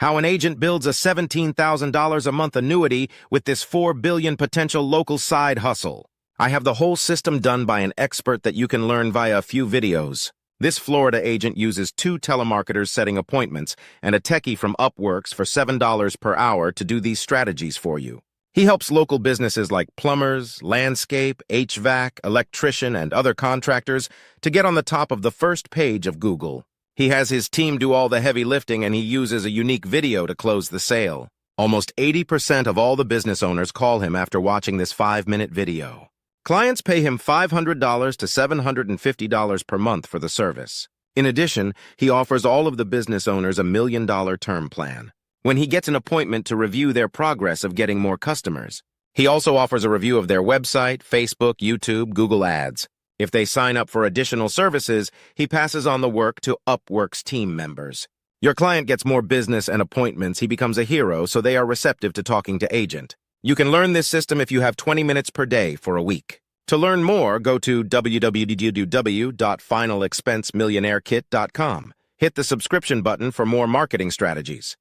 How an agent builds a $17,000 a month annuity with this 4 billion potential local side hustle. I have the whole system done by an expert that you can learn via a few videos. This Florida agent uses 2 telemarketers setting appointments and a techie from Upworks for $7 per hour to do these strategies for you. He helps local businesses like plumbers, landscape, HVAC, electrician, and other contractors to get on the top of the first page of Google. He has his team do all the heavy lifting, and he uses a unique video to close the sale. Almost 80% of all the business owners call him after watching this 5-minute video. Clients pay him $500 to $750 per month for the service. In addition, he offers all of the business owners a $1 million term plan. When he gets an appointment to review their progress of getting more customers. He also offers a review of their website, Facebook, YouTube, Google Ads. If they sign up for additional services, he passes on the work to Upworks team members. Your client gets more business and appointments, he becomes a hero, so they are receptive to talking to agent. You can learn this system if you have 20 minutes per day for a week. To learn more, go to www.finalexpensemillionairekit.com. Hit the subscription button for more marketing strategies.